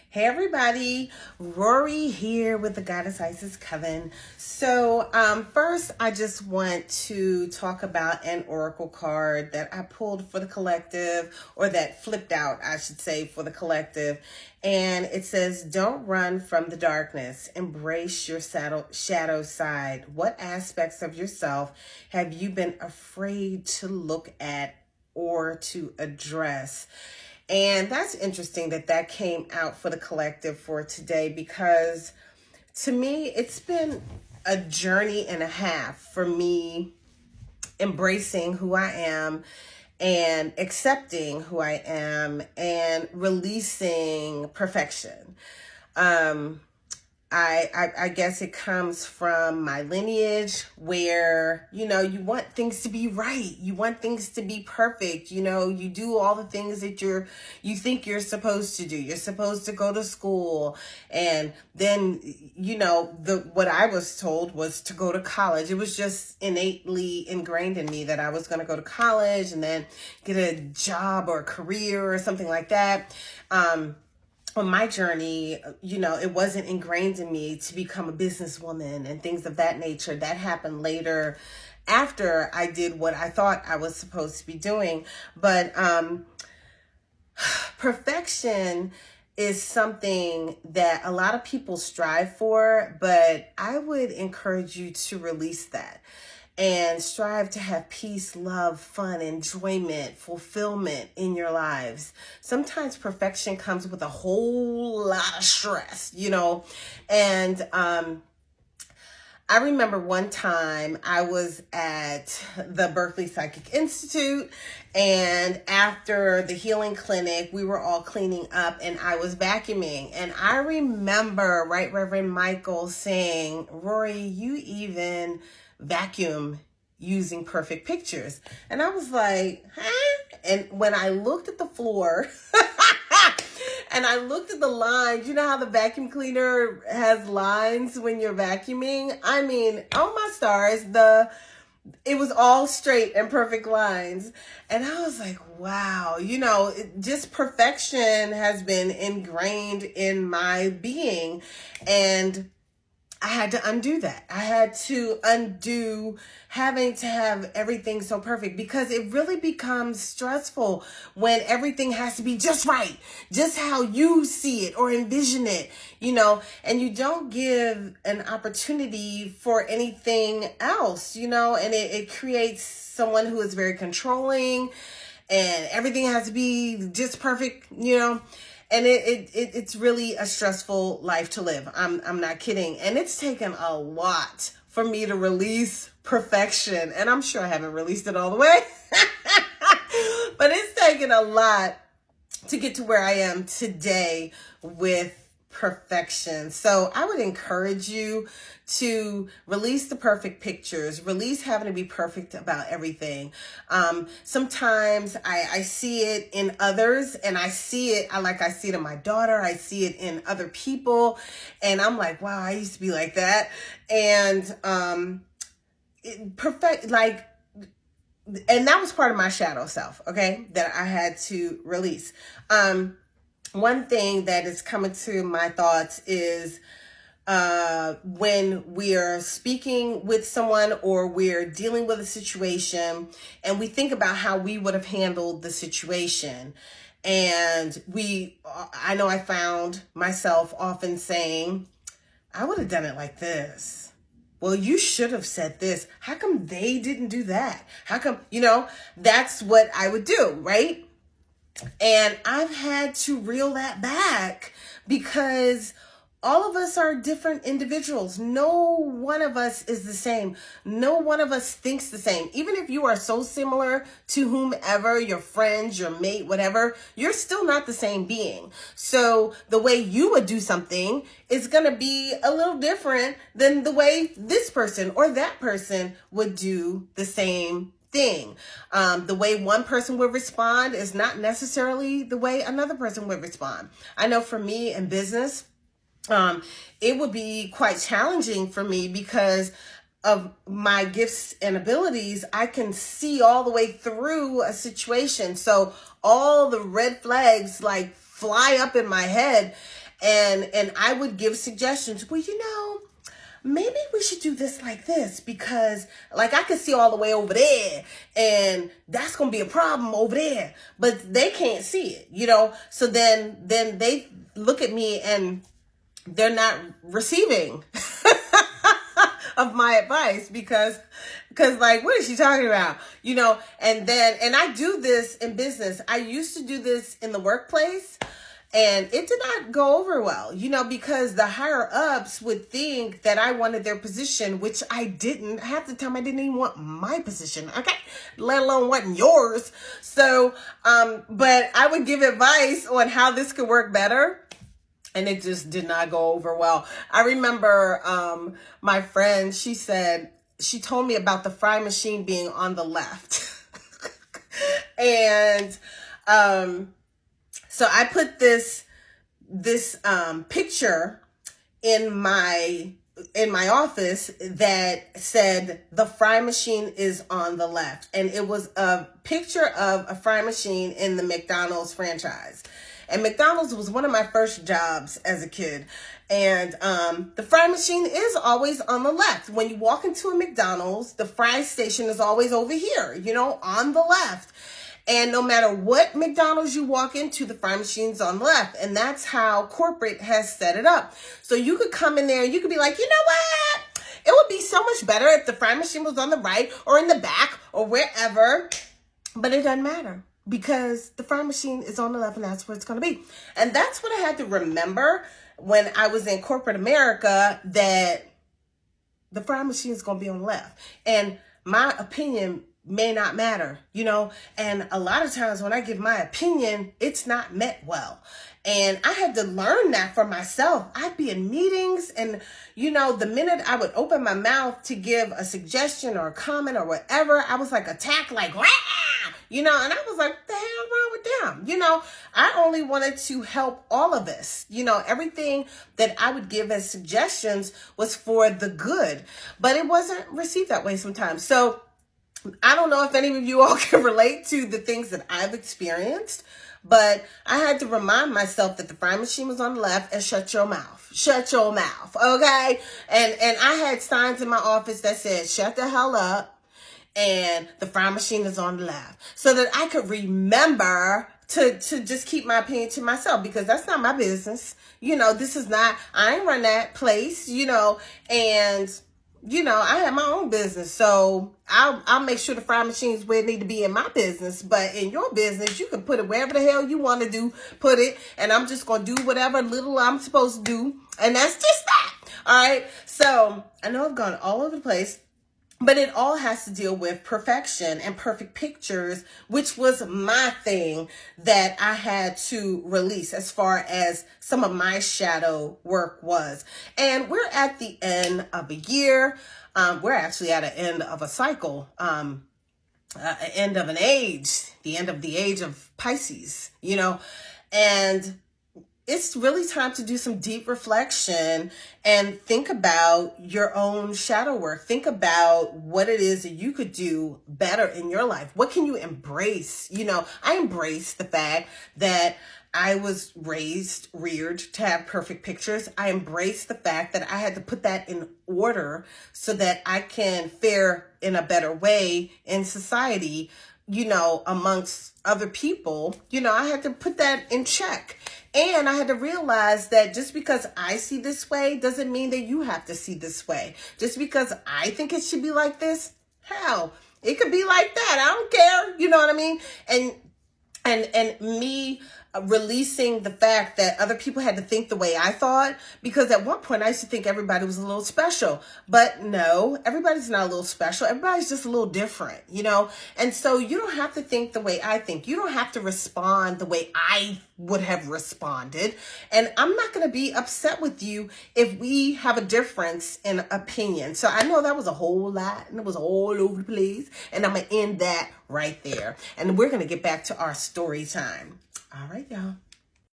Hey everybody, Rorree here with the Goddess Isis Coven. So first I just want to talk about an oracle card that I pulled for the collective, or that flipped out, I should say, for the collective. And it says, don't run from the darkness, embrace your shadow side. What aspects of yourself have you been afraid to look at or to address? And that's interesting that that came out for the collective for today, because to me, it's been a journey and a half for me embracing who I am and accepting who I am and releasing perfection. I guess it comes from my lineage where, you want things to be right. You want things to be perfect. You do all the things that you think you're supposed to do. You're supposed to go to school. And then, what I was told was to go to college. It was just innately ingrained in me that I was going to go to college and then get a job or a career or something like that. On my journey, it wasn't ingrained in me to become a businesswoman and things of that nature. That happened later after I did what I thought I was supposed to be doing. But perfection is something that a lot of people strive for, but I would encourage you to release that and strive to have peace, love, fun, enjoyment, fulfillment in your lives. Sometimes perfection comes with a whole lot of stress, and I remember one time I was at the Berkeley Psychic Institute, and after the healing clinic, we were all cleaning up and I was vacuuming. And I remember Right Reverend Michael saying, "Rorree, you even vacuum using perfect pictures." And I was like, huh? And when I looked at the floor and I looked at the lines, you know how the vacuum cleaner has lines when you're vacuuming? I mean, oh my stars, it was all straight and perfect lines. And I was like, wow, just perfection has been ingrained in my being. And I had to undo that. I had to undo having to have everything so perfect, because it really becomes stressful when everything has to be just right, just how you see it or envision it, and you don't give an opportunity for anything else, and it creates someone who is very controlling and everything has to be just perfect, and it's really a stressful life to live. I'm not kidding. And it's taken a lot for me to release perfection. And I'm sure I haven't released it all the way. But it's taken a lot to get to where I am today with perfection. So I would encourage you to release the perfect pictures, release having to be perfect about everything. Sometimes I see it in others, and I see it in my daughter. I see it in other people, and I'm like, wow, I used to be like that. And and that was part of my shadow self, okay, that I had to release. One thing that is coming to my thoughts is when we're speaking with someone or we're dealing with a situation and we think about how we would have handled the situation. And I know I found myself often saying, I would have done it like this. Well, you should have said this. How come they didn't do that? How come, that's what I would do, right? And I've had to reel that back, because all of us are different individuals. No one of us is the same. No one of us thinks the same. Even if you are so similar to whomever, your friends, your mate, whatever, you're still not the same being. So the way you would do something is going to be a little different than the way this person or that person would do the same thing. The way one person would respond is not necessarily the way another person would respond. I know for me in business, it would be quite challenging for me because of my gifts and abilities. I can see all the way through a situation. So all the red flags fly up in my head, And I would give suggestions. Well, maybe we should do this like this, because like I could see all the way over there and that's going to be a problem over there, but they can't see it, so then they look at me and they're not receiving of my advice, because like, what is she talking about? And I do this in business. I used to do this in the workplace, and it did not go over well, because the higher ups would think that I wanted their position, which I didn't. Half the time I didn't even want my position, okay? Let alone wanting yours. So, but I would give advice on how this could work better, and it just did not go over well. I remember my friend, she told me about the fry machine being on the left. And so I put this picture in my office that said the fry machine is on the left, and it was a picture of a fry machine in the McDonald's franchise. And McDonald's was one of my first jobs as a kid. And the fry machine is always on the left. When you walk into a McDonald's, the fry station is always over here, on the left. And no matter what McDonald's you walk into, the fry machine's on the left. And that's how corporate has set it up. So you could come in there and you could be like, you know what? It would be so much better if the fry machine was on the right or in the back or wherever. But it doesn't matter, because the fry machine is on the left and that's where it's going to be. And that's what I had to remember when I was in corporate America, that the fry machine is going to be on the left. And my opinion may not matter, and a lot of times when I give my opinion, it's not met well. And I had to learn that for myself. I'd be in meetings and, the minute I would open my mouth to give a suggestion or a comment or whatever, I was like attacked, like, rah! And I was like, what the hell wrong with them? I only wanted to help all of us. Everything that I would give as suggestions was for the good, but it wasn't received that way sometimes. So I don't know if any of you all can relate to the things that I've experienced, but I had to remind myself that the fry machine was on the left and shut your mouth. Shut your mouth, okay? And I had signs in my office that said, shut the hell up, and the fry machine is on the left, so that I could remember to just keep my opinion to myself, because that's not my business. This is not, I ain't run that place, and I have my own business, so I'll make sure the fry machine's where it need to be in my business. But in your business, you can put it wherever the hell you want to put it, and I'm just going to do whatever little I'm supposed to do, and that's just that. All right, so I know I've gone all over the place, but it all has to deal with perfection and perfect pictures, which was my thing that I had to release as far as some of my shadow work was. And we're at the end of a year. We're actually at an end of a cycle, an end of an age, the end of the age of Pisces, and it's really time to do some deep reflection and think about your own shadow work. Think about what it is that you could do better in your life. What can you embrace? I embrace the fact that I was reared to have perfect pictures. I embrace the fact that I had to put that in order so that I can fare in a better way in society, amongst other people. I had to put that in check. And I had to realize that just because I see this way doesn't mean that you have to see this way. Just because I think it should be like this, hell, it could be like that. I don't care. You know what I mean? And me releasing the fact that other people had to think the way I thought, because at one point I used to think everybody was a little special, but no, everybody's not a little special. Everybody's just a little different, and so you don't have to think the way I think. You don't have to respond the way I would have responded, and I'm not going to be upset with you if we have a difference in opinion. So I know that was a whole lot and it was all over the place, and I'm going to end that right there, and we're going to get back to our story time. All right, y'all.